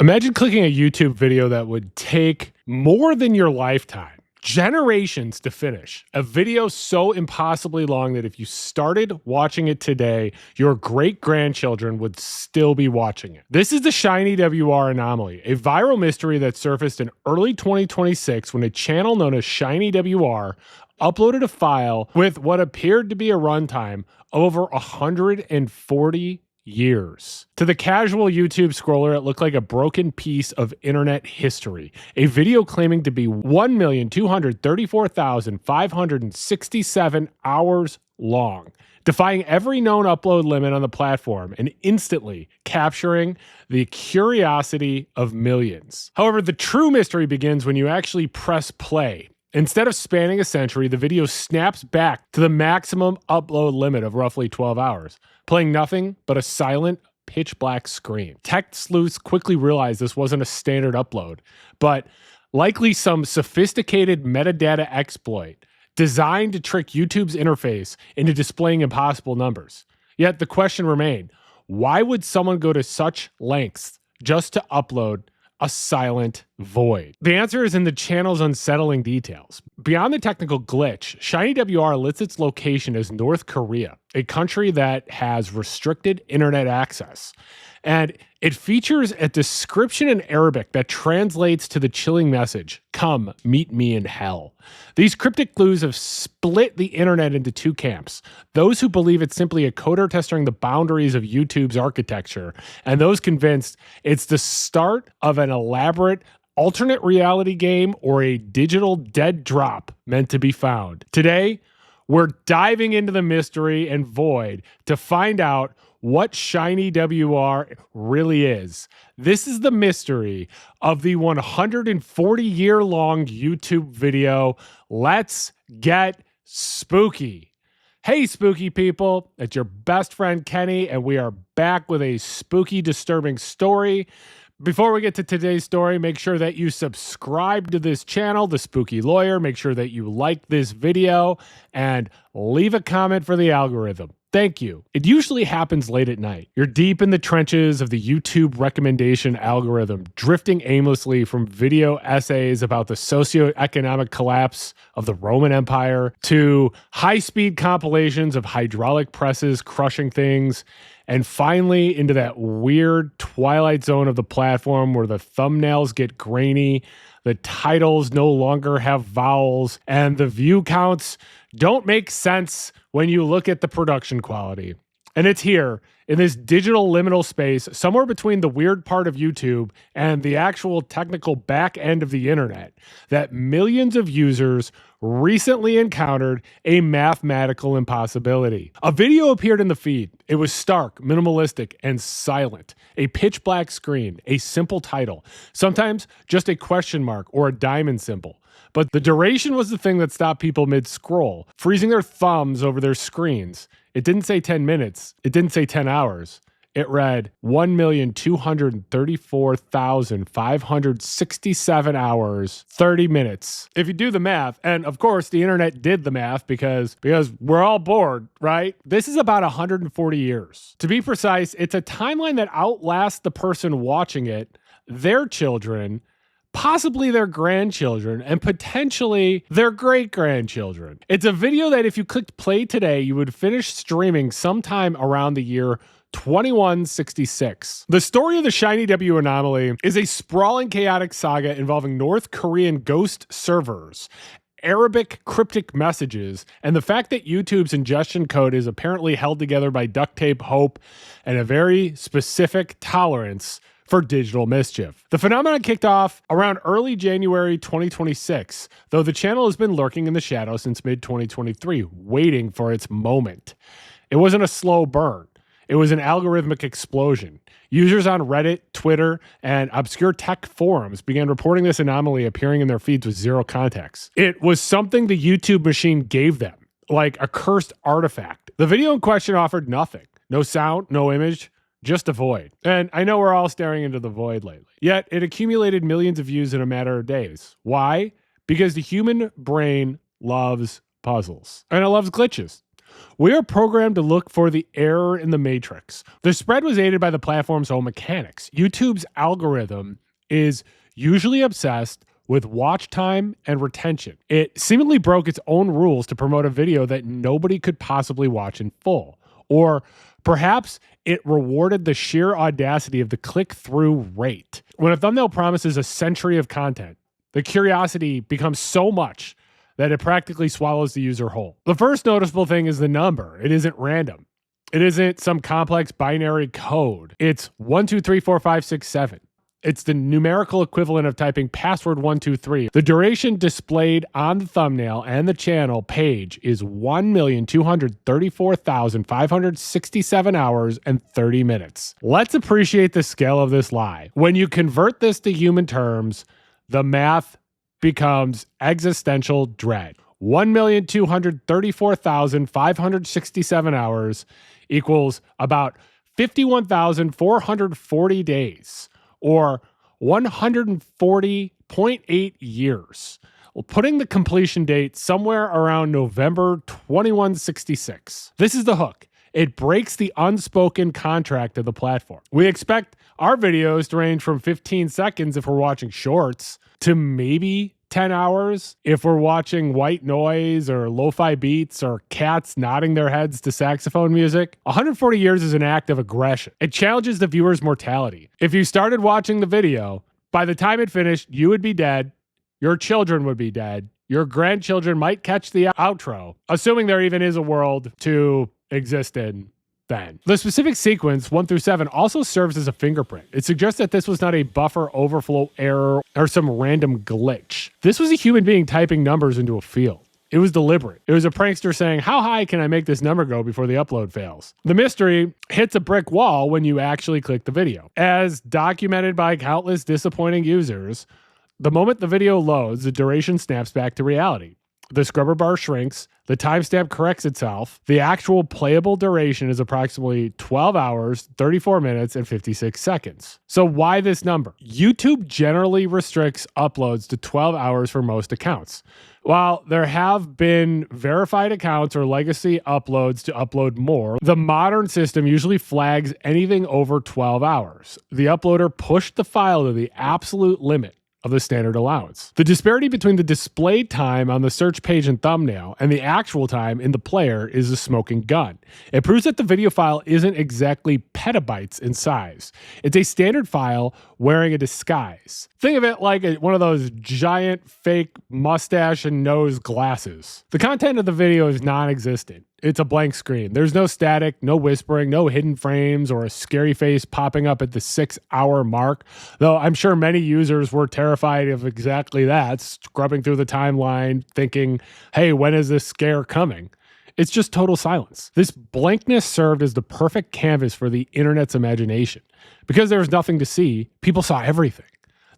Imagine clicking a YouTube video that would take more than your lifetime, generations to finish. A video so impossibly long that if you started watching it today, your great-grandchildren would still be watching it. This is the ShinyWR anomaly, a viral mystery that surfaced in early 2026 when a channel known as ShinyWR uploaded a file with what appeared to be a runtime of over 140 years. To the casual YouTube scroller, it looked like a broken piece of internet history. A video claiming to be 1,234,567 hours long, defying every known upload limit on the platform and instantly capturing the curiosity of millions. However, the true mystery begins when you actually press play. Instead of spanning a century, the video snaps back to the maximum upload limit of roughly 12 hours, playing nothing but a silent, pitch-black screen. Tech sleuths quickly realized this wasn't a standard upload, but likely some sophisticated metadata exploit designed to trick YouTube's interface into displaying impossible numbers. Yet the question remained, why would someone go to such lengths just to upload a silent void? The answer is in the channel's unsettling details. Beyond the technical glitch, ShinyWR lists its location as North Korea, a country that has restricted internet access. And it features a description in Arabic that translates to the chilling message, "Come, meet me in hell." These cryptic clues have split the internet into two camps. Those who believe it's simply a coder testing the boundaries of YouTube's architecture, and those convinced it's the start of an elaborate alternate reality game or a digital dead drop meant to be found. Today, we're diving into the mystery and void to find out what ShinyWR really is. This is the mystery of the 140-year-long YouTube video. Let's get spooky. Hey, spooky people, it's your best friend Kenny, and we are back with a spooky, disturbing story. Before we get to today's story, make sure that you subscribe to this channel, The Spooky Lawyer. Make sure that you like this video and leave a comment for the algorithm. Thank you. It usually happens late at night. You're deep in the trenches of the YouTube recommendation algorithm, drifting aimlessly from video essays about the socioeconomic collapse of the Roman Empire to high-speed compilations of hydraulic presses crushing things, and finally into that weird twilight zone of the platform where the thumbnails get grainy, the titles no longer have vowels, and the view counts don't make sense when you look at the production quality. And it's here, in this digital liminal space, somewhere between the weird part of YouTube and the actual technical back end of the internet, that millions of users recently encountered a mathematical impossibility. A video appeared in the feed. It was stark, minimalistic, and silent. A pitch black screen, a simple title, sometimes just a question mark or a diamond symbol. But the duration was the thing that stopped people mid-scroll, freezing their thumbs over their screens. It didn't say 10 minutes. It didn't say 10 hours. It read 1,234,567 hours, 30 minutes. If you do the math, and of course the internet did the math because we're all bored, right? This is about 140 years. To be precise, it's a timeline that outlasts the person watching it, their children, possibly their grandchildren, and potentially their great-grandchildren. It's a video that if you clicked play today, you would finish streaming sometime around the year 2166. The story of the ShinyWR anomaly is a sprawling, chaotic saga involving North Korean ghost servers, Arabic cryptic messages, and the fact that YouTube's ingestion code is apparently held together by duct tape, hope, and a very specific tolerance for digital mischief. The phenomenon kicked off around early January 2026, though the channel has been lurking in the shadows since mid-2023, waiting for its moment. It wasn't a slow burn. It was an algorithmic explosion. Users on Reddit, Twitter, and obscure tech forums began reporting this anomaly appearing in their feeds with zero context. It was something the YouTube machine gave them, like a cursed artifact. The video in question offered nothing. No sound, no image, just a void. And I know we're all staring into the void lately. Yet it accumulated millions of views in a matter of days. Why? Because the human brain loves puzzles. And it loves glitches. We are programmed to look for the error in the matrix. The spread was aided by the platform's own mechanics. YouTube's algorithm is usually obsessed with watch time and retention. It seemingly broke its own rules to promote a video that nobody could possibly watch in full. Or perhaps it rewarded the sheer audacity of the click-through rate. When a thumbnail promises a century of content, the curiosity becomes so much that it practically swallows the user whole. The first noticeable thing is the number. It isn't random. It isn't some complex binary code. It's 1, 2, 3, 4, 5, 6, 7. It's the numerical equivalent of typing password 123. The duration displayed on the thumbnail and the channel page is 1,234,567 hours and 30 minutes. Let's appreciate the scale of this lie. When you convert this to human terms, the math becomes existential dread. 1,234,567 hours equals about 51,440 days, or 140.8 years, putting the completion date somewhere around November 2166. This is the hook. It breaks the unspoken contract of the platform. We expect our videos to range from 15 seconds if we're watching shorts to maybe 10 hours if we're watching white noise or lo-fi beats or cats nodding their heads to saxophone music. 140 years is an act of aggression. It challenges the viewer's mortality. If you started watching the video, by the time it finished, you would be dead, your children would be dead, your grandchildren might catch the outro, assuming there even is a world to exist in then. The specific sequence, 1 through 7, also serves as a fingerprint. It suggests that this was not a buffer overflow error or some random glitch. This was a human being typing numbers into a field. It was deliberate. It was a prankster saying, how high can I make this number go before the upload fails? The mystery hits a brick wall when you actually click the video. As documented by countless disappointing users, the moment the video loads, the duration snaps back to reality. The scrubber bar shrinks, the timestamp corrects itself. The actual playable duration is approximately 12 hours, 34 minutes, and 56 seconds. So why this number? YouTube generally restricts uploads to 12 hours for most accounts. While there have been verified accounts or legacy uploads to upload more, the modern system usually flags anything over 12 hours. The uploader pushed the file to the absolute limit of the standard allowance. The disparity between the display time on the search page and thumbnail and the actual time in the player is a smoking gun. It proves that the video file isn't exactly petabytes in size. It's a standard file wearing a disguise. Think of it like one of those giant fake mustache and nose glasses. The content of the video is non-existent. It's a blank screen. There's no static, no whispering, no hidden frames, or a scary face popping up at the 6-hour mark, though I'm sure many users were terrified of exactly that, scrubbing through the timeline, thinking, hey, when is this scare coming? It's just total silence. This blankness served as the perfect canvas for the internet's imagination. Because there was nothing to see, people saw everything.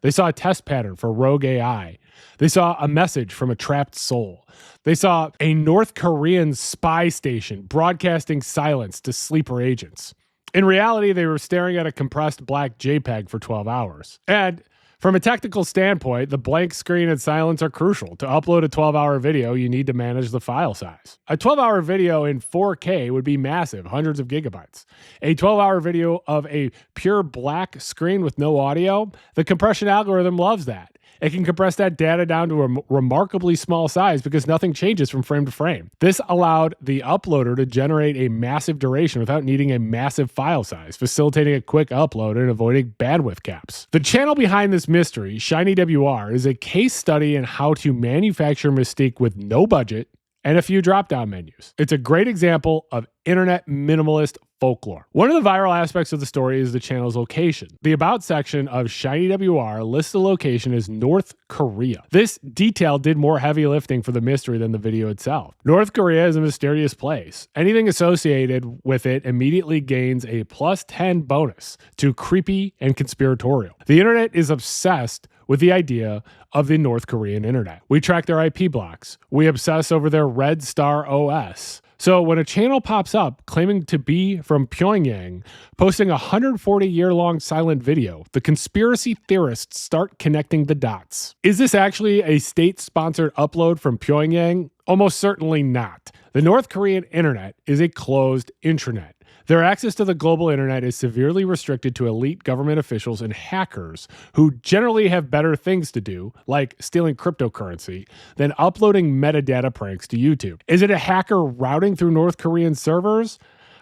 They saw a test pattern for rogue AI. They saw a message from a trapped soul. They saw a North Korean spy station broadcasting silence to sleeper agents. In reality, they were staring at a compressed black JPEG for 12 hours. And from a technical standpoint, the blank screen and silence are crucial. To upload a 12-hour video, you need to manage the file size. A 12-hour video in 4K would be massive, hundreds of gigabytes. A 12-hour video of a pure black screen with no audio, the compression algorithm loves that. It can compress that data down to a remarkably small size because nothing changes from frame to frame. This allowed the uploader to generate a massive duration without needing a massive file size, facilitating a quick upload and avoiding bandwidth caps. The channel behind this mystery, ShinyWR, is a case study in how to manufacture mystique with no budget and a few drop-down menus. It's a great example of internet minimalist folklore. One of the viral aspects of the story is the channel's location. The About section of ShinyWR lists the location as North Korea. This detail did more heavy lifting for the mystery than the video itself. North Korea is a mysterious place. Anything associated with it immediately gains a +10 bonus to creepy and conspiratorial. The internet is obsessed with the idea of the North Korean internet. We track their IP blocks. We obsess over their Red Star OS. So when a channel pops up claiming to be from Pyongyang, posting a 140-year-long silent video, the conspiracy theorists start connecting the dots. Is this actually a state-sponsored upload from Pyongyang? Almost certainly not. The North Korean internet is a closed intranet. Their access to the global internet is severely restricted to elite government officials and hackers who generally have better things to do, like stealing cryptocurrency, than uploading metadata pranks to YouTube. Is it a hacker routing through North Korean servers?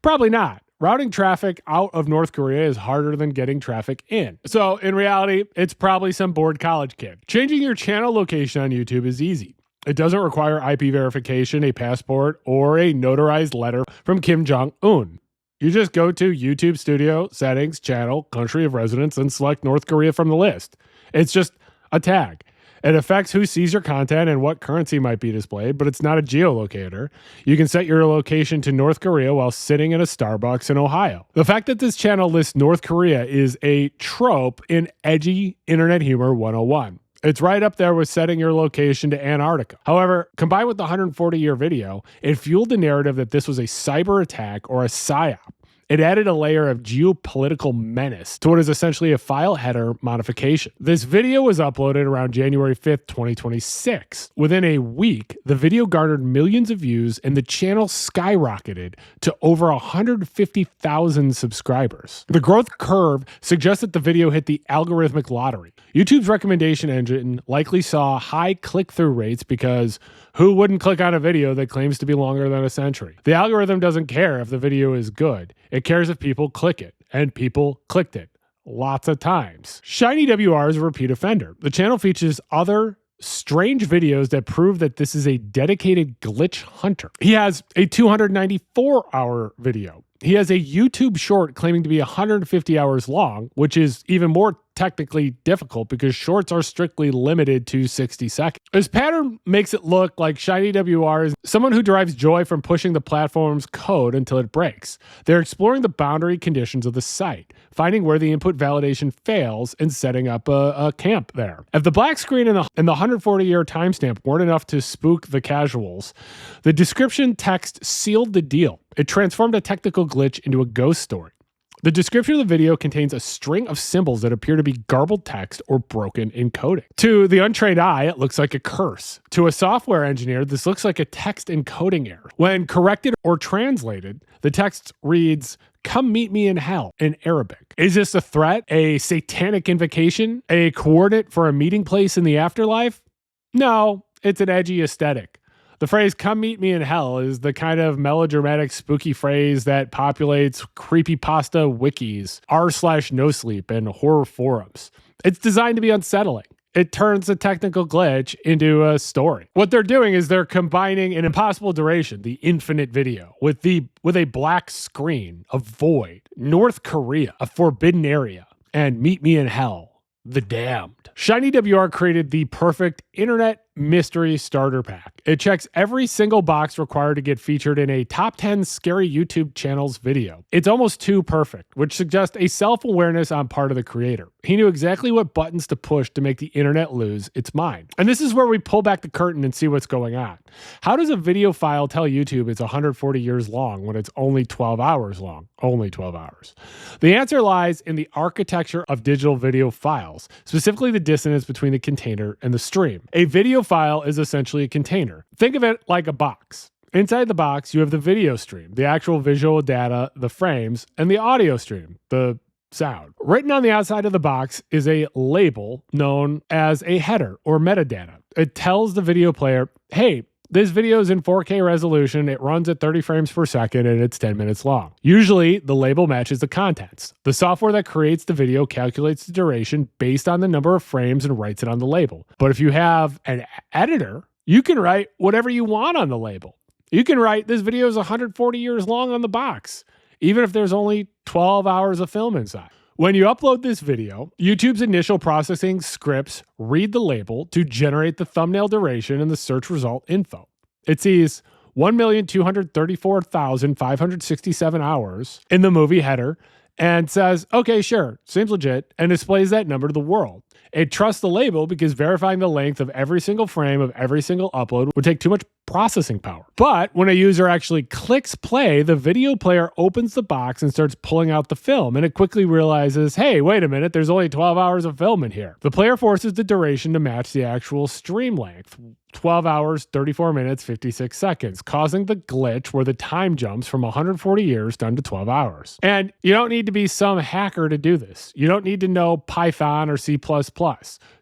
Probably not. Routing traffic out of North Korea is harder than getting traffic in. So in reality, it's probably some bored college kid. Changing your channel location on YouTube is easy. It doesn't require IP verification, a passport, or a notarized letter from Kim Jong-un. You just go to YouTube Studio, Settings, Channel, Country of Residence, and select North Korea from the list. It's just a tag. It affects who sees your content and what currency might be displayed, but it's not a geolocator. You can set your location to North Korea while sitting in a Starbucks in Ohio. The fact that this channel lists North Korea is a trope in edgy Internet Humor 101. It's right up there with setting your location to Antarctica. However, combined with the 140-year video, it fueled the narrative that this was a cyber attack or a psyop. It added a layer of geopolitical menace to what is essentially a file header modification. This video was uploaded around January 5th, 2026. Within a week, the video garnered millions of views and the channel skyrocketed to over 150,000 subscribers. The growth curve suggests that the video hit the algorithmic lottery. YouTube's recommendation engine likely saw high click-through rates because who wouldn't click on a video that claims to be longer than a century? The algorithm doesn't care if the video is good. It cares if people click it, and people clicked it lots of times. ShinyWR is a repeat offender. The channel features other strange videos that prove that this is a dedicated glitch hunter. He has a 294-hour video. He has a YouTube short claiming to be 150 hours long, which is even more technically difficult because shorts are strictly limited to 60 seconds. His pattern makes it look like ShinyWR is someone who derives joy from pushing the platform's code until it breaks. They're exploring the boundary conditions of the site, finding where the input validation fails and setting up a camp there. If the black screen and the 140-year timestamp weren't enough to spook the casuals, the description text sealed the deal. It transformed a technical glitch into a ghost story. The description of the video contains a string of symbols that appear to be garbled text or broken encoding. To the untrained eye, it looks like a curse. To a software engineer, this looks like a text encoding error. When corrected or translated, the text reads, "Come meet me in hell," in Arabic. Is this a threat, a satanic invocation, a coordinate for a meeting place in the afterlife? No, it's an edgy aesthetic. The phrase "come meet me in hell" is the kind of melodramatic, spooky phrase that populates creepypasta wikis, r/nosleep, and horror forums. It's designed to be unsettling. It turns a technical glitch into a story. What they're doing is they're combining an impossible duration, the infinite video, with a black screen, a void, North Korea, a forbidden area, and meet me in hell, the damned. ShinyWR created the perfect internet mystery starter pack. It checks every single box required to get featured in a top 10 scary YouTube channel's video. It's almost too perfect, which suggests a self-awareness on part of the creator. He knew exactly what buttons to push to make the internet lose its mind. And this is where we pull back the curtain and see what's going on. How does a video file tell YouTube it's 140 years long when it's only 12 hours long? Only 12 hours. The answer lies in the architecture of digital video files, specifically the dissonance between the container and the stream. A video file is essentially a container. Think of it like a box. Inside the box, you have the video stream, the actual visual data, the frames, and the audio stream, the sound. Written on the outside of the box is a label known as a header or metadata. It tells the video player, hey, this video is in 4K resolution, it runs at 30 frames per second, and it's 10 minutes long. Usually, the label matches the contents. The software that creates the video calculates the duration based on the number of frames and writes it on the label. But if you have an editor, you can write whatever you want on the label. You can write, this video is 140 years long on the box, even if there's only 12 hours of film inside. When you upload this video, YouTube's initial processing scripts read the label to generate the thumbnail duration and the search result info. It sees 1,234,567 hours in the movie header and says, okay, sure, seems legit, and displays that number to the world. It trusts the label because verifying the length of every single frame of every single upload would take too much processing power. But when a user actually clicks play, the video player opens the box and starts pulling out the film, and it quickly realizes, hey, wait a minute, there's only 12 hours of film in here. The player forces the duration to match the actual stream length, 12 hours, 34 minutes, 56 seconds, causing the glitch where the time jumps from 140 years down to 12 hours. And you don't need to be some hacker to do this. You don't need to know Python or C++.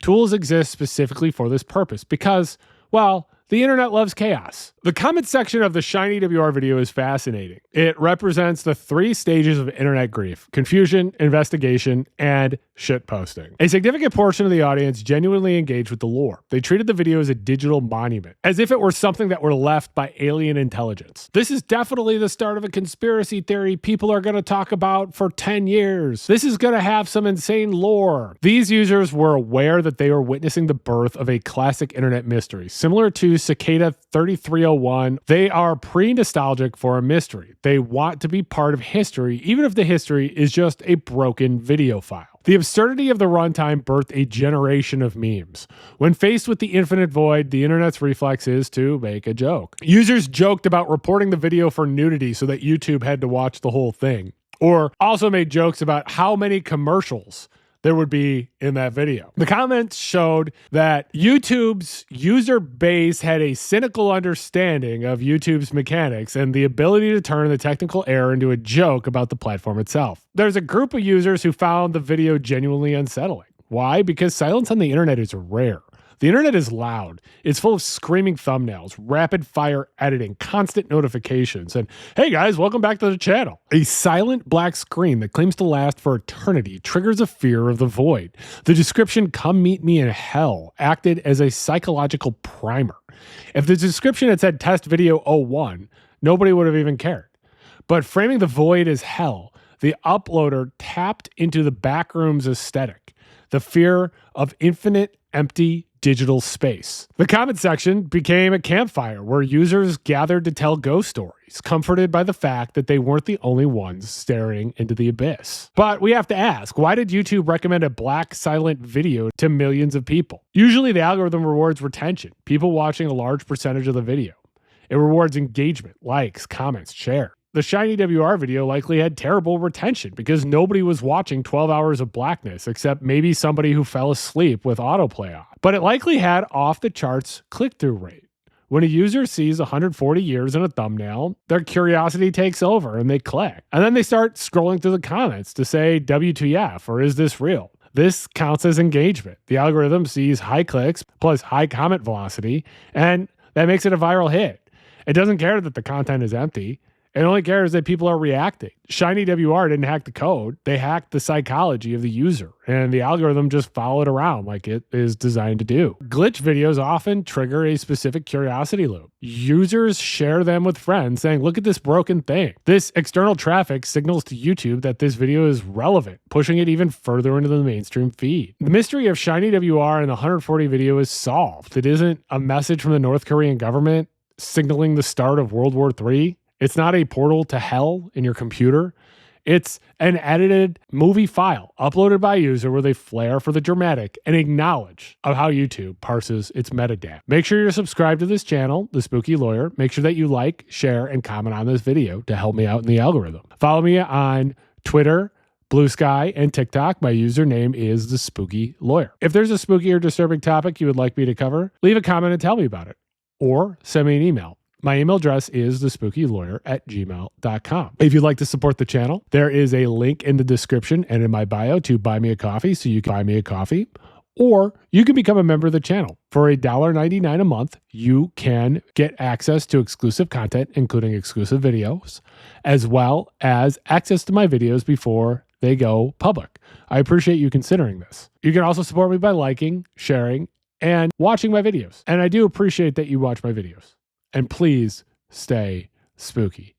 Tools exist specifically for this purpose because, well, the internet loves chaos. The comment section of the ShinyWR video is fascinating. It represents the 3 stages of internet grief: confusion, investigation, and shitposting. A significant portion of the audience genuinely engaged with the lore. They treated the video as a digital monument, as if it were something that were left by alien intelligence. This is definitely the start of a conspiracy theory people are going to talk about for 10 years. This is going to have some insane lore. These users were aware that they were witnessing the birth of a classic internet mystery, similar to Cicada 3301. They are pre-nostalgic for a mystery. They want to be part of history, even if the history is just a broken video file. The absurdity of the runtime birthed a generation of memes. When faced with the infinite void, the internet's reflex is to make a joke. Users joked about reporting the video for nudity so that YouTube had to watch the whole thing, or also made jokes about how many commercials there would be in that video. The comments showed that YouTube's user base had a cynical understanding of YouTube's mechanics and the ability to turn the technical error into a joke about the platform itself. There's a group of users who found the video genuinely unsettling. Why? Because silence on the internet is rare. The internet is loud. It's full of screaming thumbnails, rapid fire editing, constant notifications, and hey guys, welcome back to the channel. A silent black screen that claims to last for eternity triggers a fear of the void. The description, "Come meet me in hell," acted as a psychological primer. If the description had said test video 01, nobody would have even cared. But framing the void as hell, the uploader tapped into the backroom's aesthetic, the fear of infinite empty digital space. The comment section became a campfire where users gathered to tell ghost stories, comforted by the fact that they weren't the only ones staring into the abyss. But we have to ask, why did YouTube recommend a black silent video to millions of people? Usually the algorithm rewards retention, people watching a large percentage of the video. It rewards engagement, likes, comments, share. The ShinyWR video likely had terrible retention because nobody was watching 12 hours of blackness except maybe somebody who fell asleep with autoplay on. But it likely had off the charts click-through rate. When a user sees 140 years in a thumbnail, their curiosity takes over and they click. And then they start scrolling through the comments to say WTF or is this real? This counts as engagement. The algorithm sees high clicks plus high comment velocity, and that makes it a viral hit. It doesn't care that the content is empty. It only cares that people are reacting. ShinyWR didn't hack the code. They hacked the psychology of the user, and the algorithm just followed around like it is designed to do. Glitch videos often trigger a specific curiosity loop. Users share them with friends saying, look at this broken thing. This external traffic signals to YouTube that this video is relevant, pushing it even further into the mainstream feed. The mystery of ShinyWR and the 140 video is solved. It isn't a message from the North Korean government signaling the start of World War III. It's not a portal to hell in your computer. It's an edited movie file uploaded by a user where they flair for the dramatic and acknowledge of how YouTube parses its metadata. Make sure you're subscribed to this channel, The Spooky Lawyer. Make sure that you like, share, and comment on this video to help me out in the algorithm. Follow me on Twitter, Blue Sky, and TikTok. My username is The Spooky Lawyer. If there's a spooky or disturbing topic you would like me to cover, leave a comment and tell me about it. Or send me an email. My email address is thespookylawyer@gmail.com. If you'd like to support the channel, there is a link in the description and in my bio to buy me a coffee, so you can buy me a coffee, or you can become a member of the channel. For $1.99 a month, you can get access to exclusive content, including exclusive videos, as well as access to my videos before they go public. I appreciate you considering this. You can also support me by liking, sharing, and watching my videos. And I do appreciate that you watch my videos. And please stay spooky.